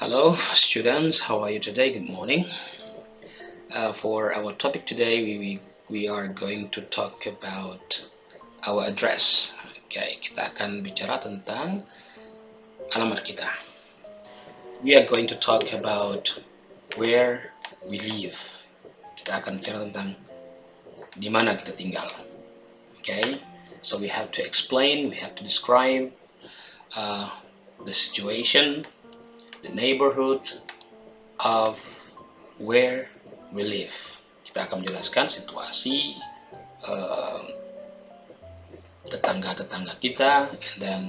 Hello, students. How are you today? Good morning. For our topic today, we are going to talk about our address. Oke, kita akan bicara tentang alamat kita. We are going to talk about where we live. Kita akan bicara tentang di mana kita tinggal. Okay, so we have to explain, we have to describe the situation, the neighborhood of where we live. Kita akan menjelaskan situasi tetangga-tetangga kita, and then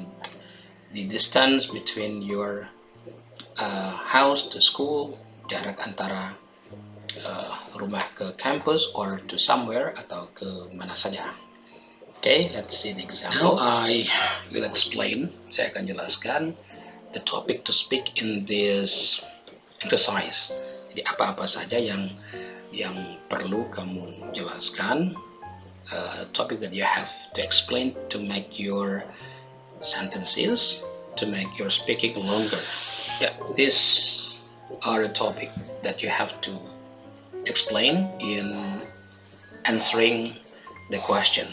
the distance between your house to school, jarak antara rumah ke campus or to somewhere atau ke mana saja. Okay, let's see the example. Now I will explain. Saya akan jelaskan the topic to speak in this exercise. Jadi apa-apa saja yang perlu kamu jelaskan, topic that you have to explain to make your sentences, to make your speaking longer. Yeah, these are the topic that you have to explain in answering the question.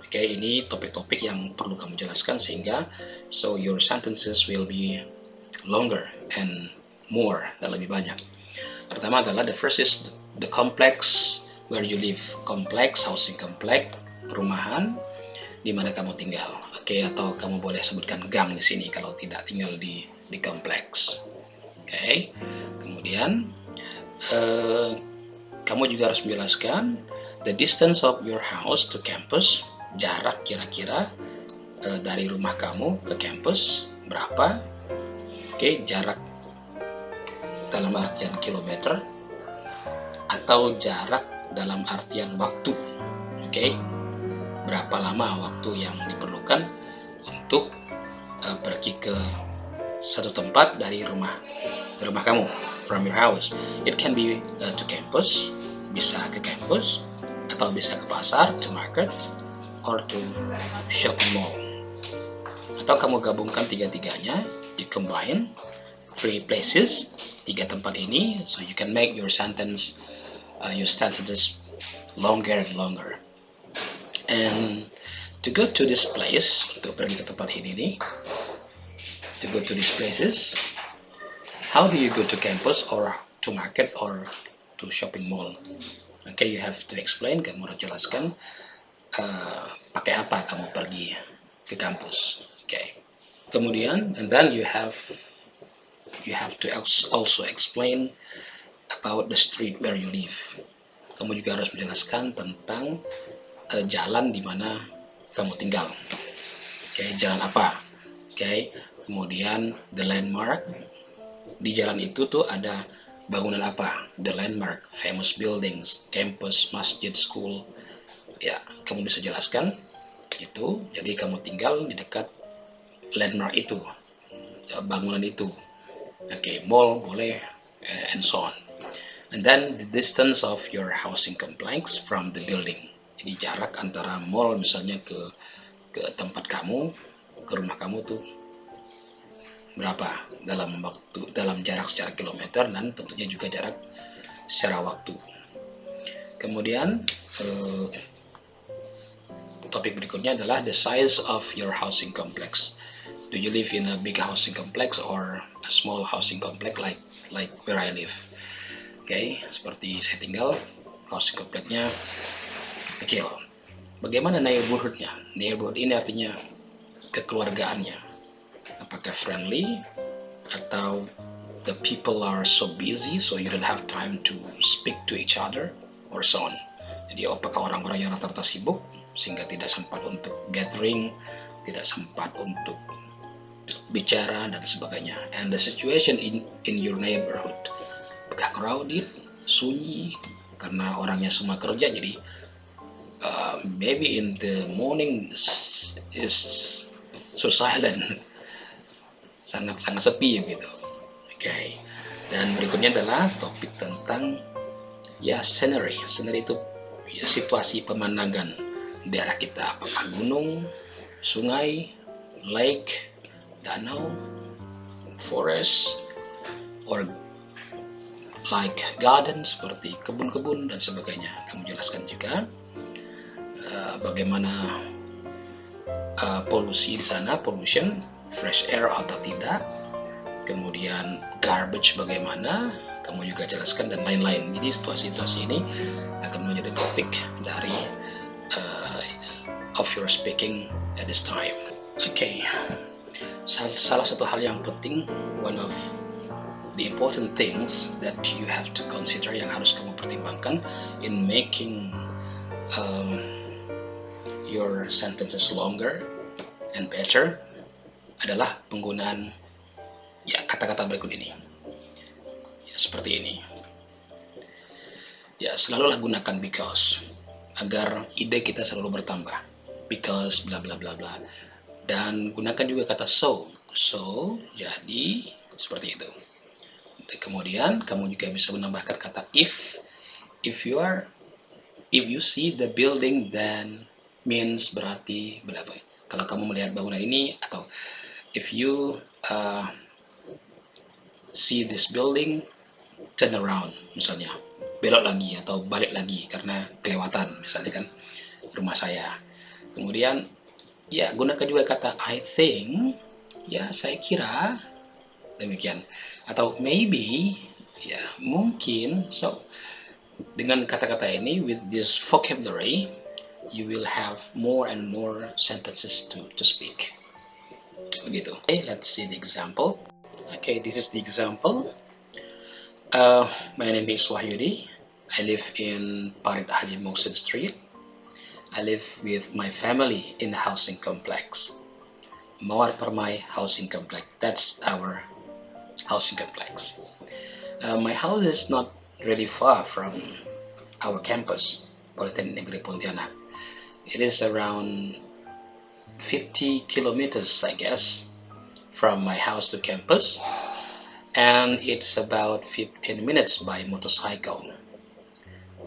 Oke, ini topik-topik yang perlu kamu jelaskan sehingga so your sentences will be longer and more, dan lebih banyak. Pertama adalah the first is the complex where you live. Complex, housing complex, perumahan di mana kamu tinggal. Oke, atau kamu boleh sebutkan gang di sini kalau tidak tinggal di kompleks. Oke, kemudian kamu juga harus menjelaskan the distance of your house to campus. Jarak kira-kira dari rumah kamu ke kampus berapa. Oke, jarak dalam artian kilometer atau jarak dalam artian waktu. Oke, berapa lama waktu yang diperlukan untuk pergi ke satu tempat dari rumah kamu, from your house. It can be to campus, bisa ke kampus, atau bisa ke pasar, to market, or to shopping mall. Atau kamu gabungkan tiga-tiganya, you combine three places, tiga tempat ini, so you can make your sentences longer and longer. And to go to this place, untuk pergi ke tempat ini nih, to go to these places, how do you go to campus or to market or to shopping mall? Okay, you have to explain, kamu harus jelaskan pakai apa kamu pergi ke kampus. Okay, kemudian and then you have to also explain about the street where you live. Kamu juga harus menjelaskan tentang jalan di mana kamu tinggal. Okay, jalan apa? Okay, kemudian the landmark, di jalan itu tuh ada bangunan apa? The landmark, famous buildings, campus, masjid, school. Ya, kamu bisa jelaskan itu. Jadi kamu tinggal di dekat landmark itu, bangunan itu. Oke, mall boleh, and so on. And then the distance of your housing complex from the building. Jadi jarak antara mall misalnya ke tempat kamu, ke rumah kamu tuh berapa dalam jarak secara kilometer, dan tentunya juga jarak secara waktu. Kemudian topik berikutnya adalah the size of your housing complex. Do you live in a big housing complex or a small housing complex like where I live? Okay, seperti saya tinggal, housing complexnya kecil. Bagaimana neighborhoodnya? Neighborhood ini artinya kekeluargaannya. Apakah friendly atau the people are so busy so you don't have time to speak to each other or so on. Jadi apakah orang-orang yang rata-rata sibuk sehingga tidak sempat untuk gathering, tidak sempat untuk bicara dan sebagainya. And the situation in your neighborhood, apakah crowded, sunyi karena orangnya semua kerja, jadi maybe in the morning is so silent, sangat sepi gitu. Okay. Dan berikutnya adalah topik tentang scenery. Scenery itu situasi pemandangan daerah kita, apakah gunung, sungai, lake, danau, forest, or like garden, seperti kebun-kebun dan sebagainya. Kamu jelaskan juga bagaimana polusi di sana, pollution, fresh air atau tidak, kemudian garbage bagaimana, kamu juga jelaskan, dan lain-lain. Jadi situasi-situasi ini akan menjadi topik dari of your speaking at this time. Okay, salah satu hal yang penting, one of the important things that you have to consider, yang harus kamu pertimbangkan in making your sentences longer and better, adalah penggunaan kata-kata berikut ini. Seperti ini. Selalulah gunakan because agar ide kita selalu bertambah. Because bla bla bla bla. Dan gunakan juga kata so. So, jadi seperti itu. Dan kemudian kamu juga bisa menambahkan kata if. If you see the building, then means berarti bla bla. Kalau kamu melihat bangunan ini, atau if you see this building, turn around, misalnya belok lagi atau balik lagi karena kelewatan, misalnya kan rumah saya. Kemudian gunakan juga kata I think, saya kira, demikian, atau maybe, mungkin. So dengan kata-kata ini, with this vocabulary, you will have more and more sentences to speak. Begitu. Okay, let's see the example. Okay, this is the example. My name is Wahyudi. I live in Parit Haji Muhsin Street. I live with my family in a housing complex. Mawar Permai Housing Complex. That's our housing complex. My house is not really far from our campus, Politeknik Negeri Pontianak. It is around 50 kilometers, I guess, from my house to campus, and it's about 15 minutes by motorcycle.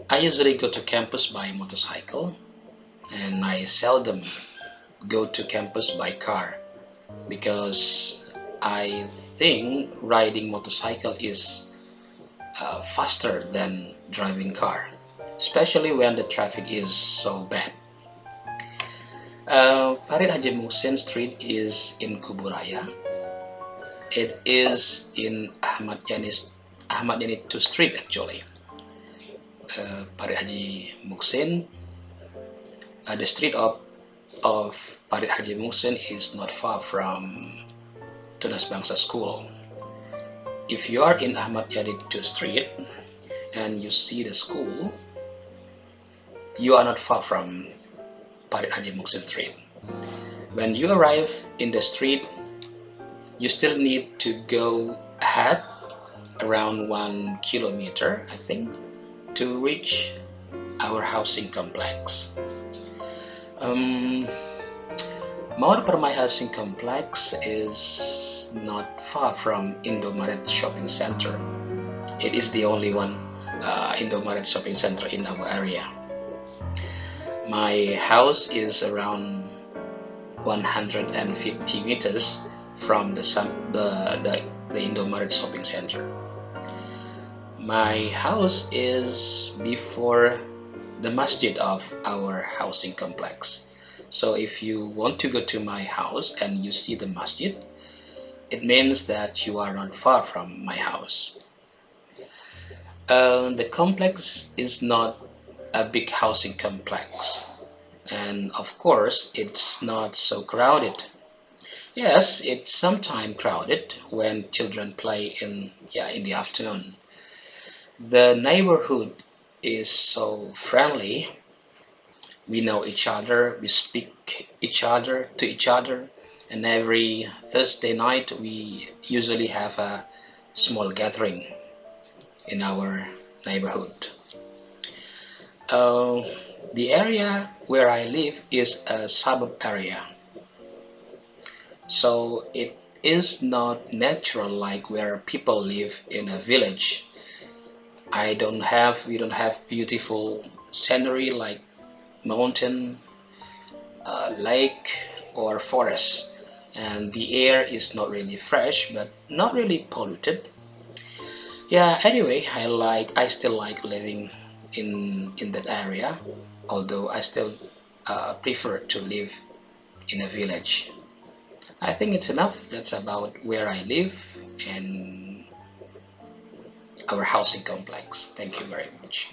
I usually go to campus by motorcycle, and I seldom go to campus by car, because I think riding motorcycle is faster than driving car, especially when the traffic is so bad. Parit Haji Muhsin Street is in Kuburaya. It is in Ahmad Yani 2 Street actually. Parit Haji Muhsin, the street of Parit Haji Muhsin is not far from Tunas Bangsa School. If you are in Ahmad Yani 2 Street and you see the school, you are not far from Parit Haji Muhsin Street. When you arrive in the street, you still need to go ahead around 1 kilometer, I think, to reach our housing complex. Mawar Permai Housing Complex is not far from Indomaret Shopping Center. It is the only one Indomaret Shopping Center in our area. My house is around 150 meters from the Indomaret Shopping Center. My house is before the masjid of our housing complex. So if you want to go to my house and you see the masjid, it means that you are not far from my house. The complex is not a big housing complex, and of course it's not so crowded. Yes, it's sometimes crowded when children play in the afternoon. The neighborhood is so friendly. We know each other, we speak to each other, and every Thursday night we usually have a small gathering in our neighborhood. The area where I live is a suburb area, so it is not natural like where people live in a village. We don't have beautiful scenery like mountain, lake, or forest, and the air is not really fresh but not really polluted. Yeah, anyway, I still like living in that area, although I still prefer to live in a village. I think it's enough. That's about where I live and our housing complex. Thank you very much.